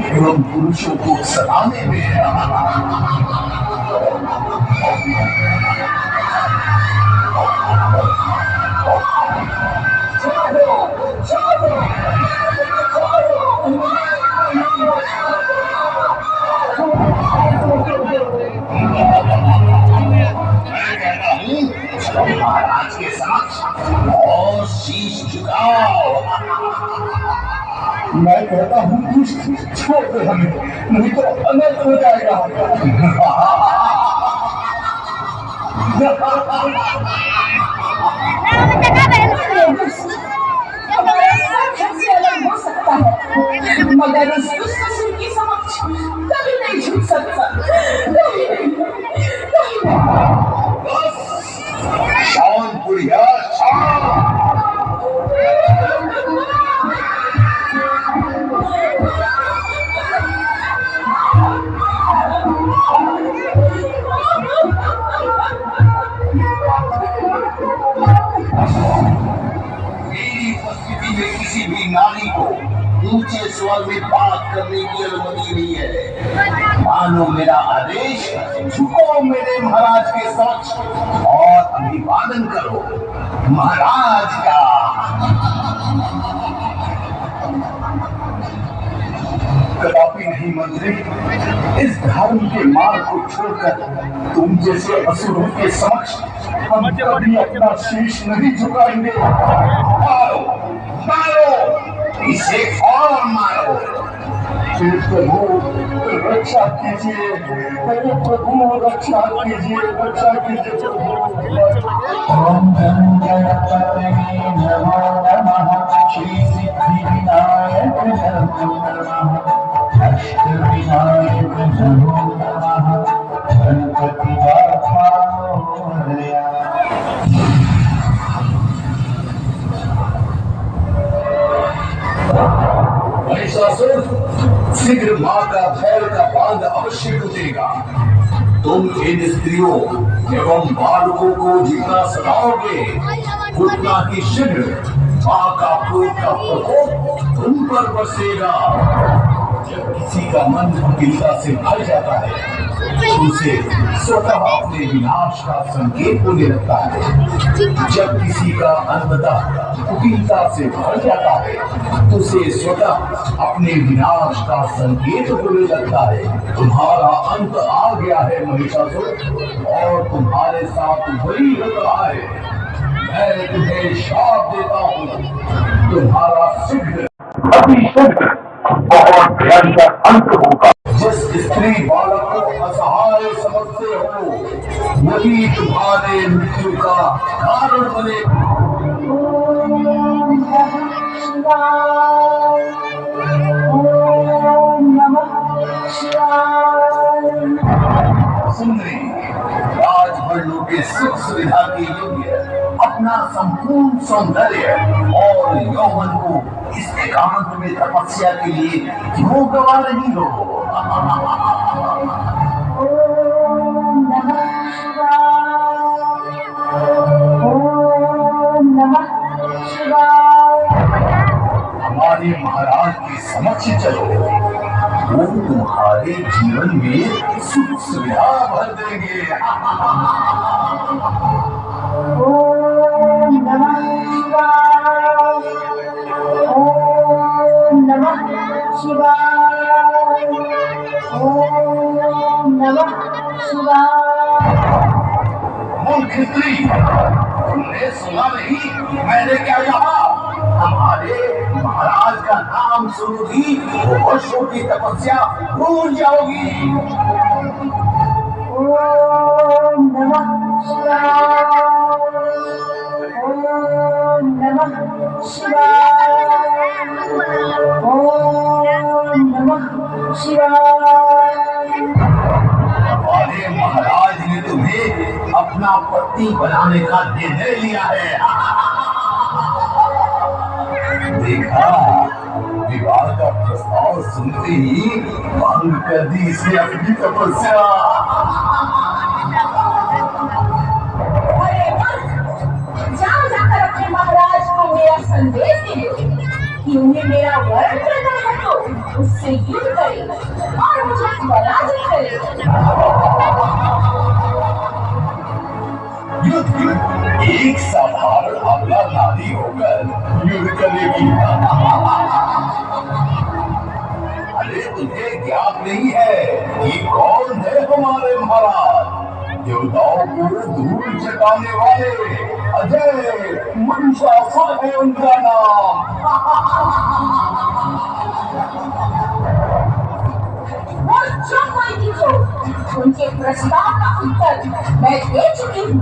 एवं पुरुषों को सलामे में महाराज के समक्ष और शीश झुकाओ। मैं कहता हूँ छोड़ दे हमें, नहीं तो अनर्थ हो जाएगा। हो सकता है मगर इस दुष्ट के समक्ष कभी नहीं झुक सकता, कभी नहीं। शांत बुढ़िया, मेरी उपस्थिति में किसी भी नारी को ऊंचे स्वर में बात करने की अनुमति नहीं है। मानो मेरा आदेश, झुको मेरे महाराज के समक्ष और अभिवादन करो महाराज का। कदापि नहीं मंत्री, इस धर्म के मार्ग को छोड़कर तुम जैसे असुरों के समक्ष हम कभी अपना शीश नहीं झुकाएंगे। मारो मारो इसे और मारो। प्रभु रक्षा कीजिए, प्रभु रक्षा कीजिए, रक्षा कीजिए। ओम गणपतये नमो नमः, श्री सिद्धि विनायक नमो नमः, अष्ट विनायक नमो नमः, गणपति बाप्पा मोरया। महिषासुर, शीघ्र मां का भैर का बांध अवश्य टूटेगा। तुम इन स्त्रियों एवं बालकों को जितना सताओगे उतना ही शीघ्र मां का क्रोध का प्रकोप तुम पर बरसेगा। जब किसी का मन कुटिलता से भर जाता है उसे स्वतः अपने विनाश का संकेत होने लगता है। जब किसी का अंततः कुटिलता से भर जाता है उसे स्वतः अपने विनाश का संकेत होने लगता है। तुम्हारा अंत आ गया है महिषासुर, और तुम्हारे साथ वही हो रहा है। मैं तुम्हें श्राप देता हूँ, तुम्हारा शीघ्र अति शीघ्र बहुत भयंकर अंत होगा। जिस स्त्री बालक को असहाय समझते हो वही तुम्हारे मृत्यु का कारण बने। सुंदरी, राजभरणों के सुख सुविधा के योग्य अपना संपूर्ण सौंदर्य और यौवन को इस एकांत में तपस्या के लिए क्यों गवा रही हो? ओम नमः शिवाय, ओम नमः शिवाय। हमारे महाराज के समक्ष चलो, वो तुम्हारे जीवन में सुख सुविधा भर देंगे। ओम नमः शिवाय, ओम नमः शिवाय, ओम नमः शिवाय। मूर्ख स्त्री, तुमने सुना नहीं मैंने क्या कहा? नाम सुनोगी तो वर्षों की तपस्या भूल जाओगी। ओम नमः शिवाय। ओम नमः शिवाय। ओम नमः शिवाय। हमारे महाराज ने तुम्हें अपना पति बनाने का निर्णय लिया है। देखा, विवाह का प्रस्ताव सुनते ही भंग कर दी इसने अपनी तपस्या। अरे जाओ जाकर अपने महाराज को मेरा संदेश दे दो कि उन्हें मेरा वरण प्रदान है तो उससे युद्ध करे और मुझे पराजित करे। युद्ध एक साधारण अबला नारी होकर युद्ध करेगी। अरे तुझे ज्ञात नहीं है कि कौन है हमारे महाराज? देवताओं को धूल चटाने वाले अजय मंशासुर है उनका नाम। वो जो कोई भी हो, उनके प्रस्ताव का उत्तर मैं दे चुकी हूँ।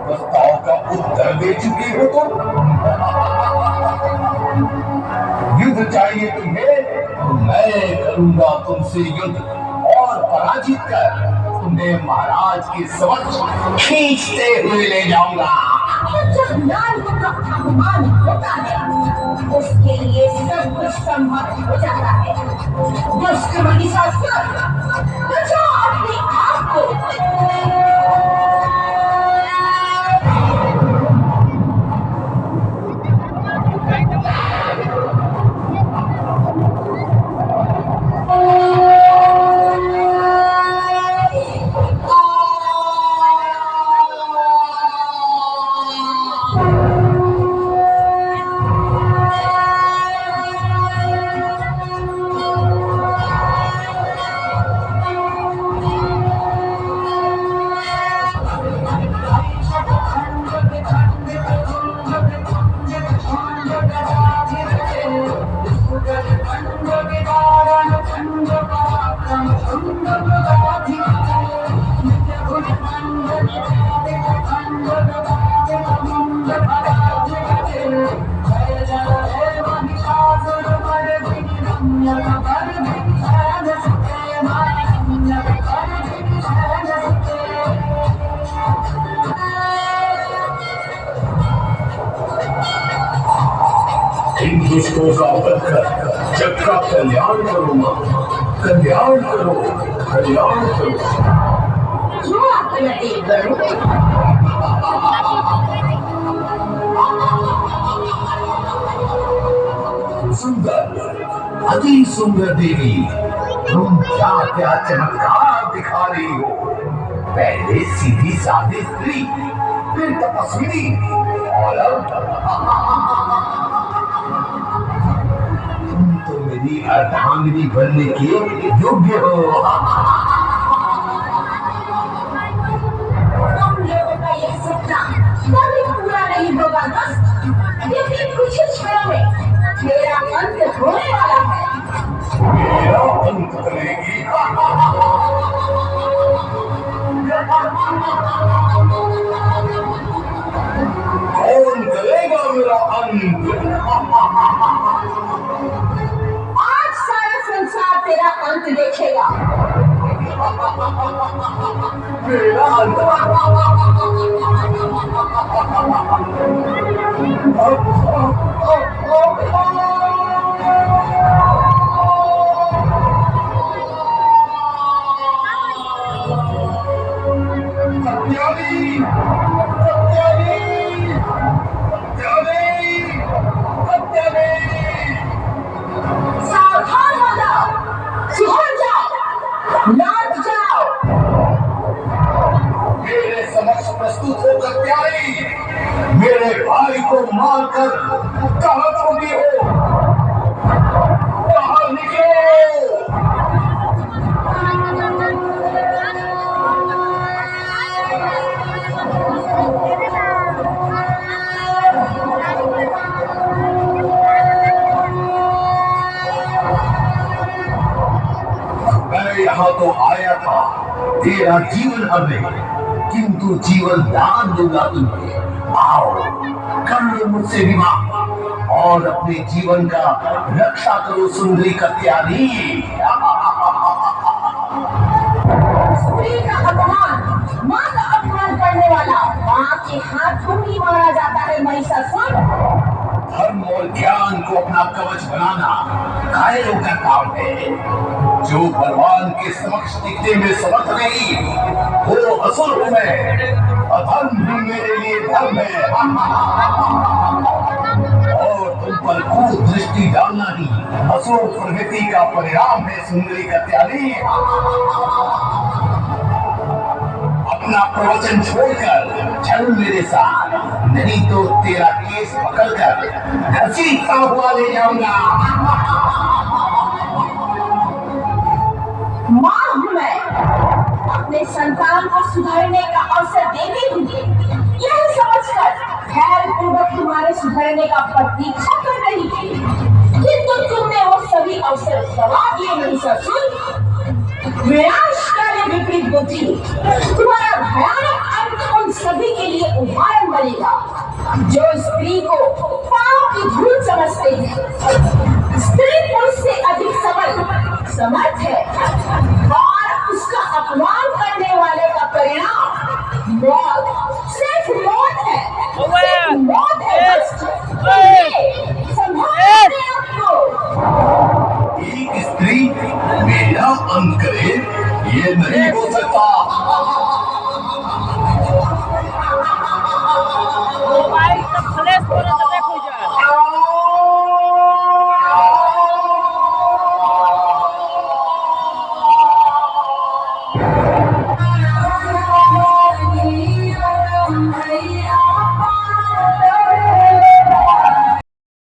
प्रस्ताव का उत्तर दे चुकी हो तुम? युद्ध चाहिए तुम्हें तो मैं करूंगा तुमसे युद्ध और पराजित कर तुम्हें महाराज के समक्ष खींचते हुए ले जाऊंगा। जब नारियों का अपमान होता है उसके लिए सब कुछ संभव हो जाता है। दुष्ट महिषासुर, बचाओ अपने आप को। इन दुष्टों का वध कर जग का कल्याण करूंगा। कल्याण करो, कल्याण करो। जो अपना एक करो। सुंदर, अति सुंदर देवी, तुम क्या क्या चमत्कार दिखा रही हो। पहले सीधी सादी स्त्री, फिर तपस्विनी और अब तुम तो मेरी अर्धांगिनी बनने के योग्य हो। तुम लोगों का यह सपना कभी पूरा नहीं होगा दोस्त, क्योंकि कुछ ही क्षणों में मेरा अंत होने वाला है। मेरा अंत करेगी? कौन करेगा मेरा अंत? आज सारा संसार तेरा अंत देखेगा। मेरा अंत? सावधान हो जाओ, सुधर जाओ, लौट जाओ। मेरे समक्ष प्रस्तुत होकर प्यारी, मेरे भाई को मारकर कहाँ छोड़ी हो? बाहर निकलो। तो आया था तेरा जीवन हरने, किंतु जीवन दान दूंगा तुम्हें। आओ कर लो मुझसे विवाह और अपने जीवन का रक्षा करो सुंदरी कत्यानी। स्त्री का अपमान, माँ का अपमान करने वाला माँ के हाथों ही मारा जाता है महिषासुर। धर्म और ज्ञान को अपना कवच बनाना घायलों का काम है। जो भगवान के समक्ष टिकने में समर्थ नहीं वो असुर हूं मैं, अधर्म ही मेरे लिए धर्म है। और तुम पर कूट दृष्टि डालना ही असुर प्रवृत्ति का परिणाम है सुंदरी कत्यानी। अपना प्रवचन छोड़कर चल मेरे साथ, नहीं तो तेरा केस पकड़कर घसीटता हुआ ले जाऊंगा। माँ हूँ मैं, अपने संतान को सुधारने का अवसर देती हूँ, यह समझकर खैर पूर्वक तुम्हारे सुधरने का प्रतीक्षा कर रही थी, किंतु तुमने वो सभी अवसर गवा दिए महिषासुर। विनाशकारी विपरीत बुद्धि, तुम्हारा भयानक अंत उन सभी के लिए उदाहरण बनेगा जो स्त्री को पांव की धूल समझते हैं। स्त्री पुरुष से अधिक सबल समर्थ है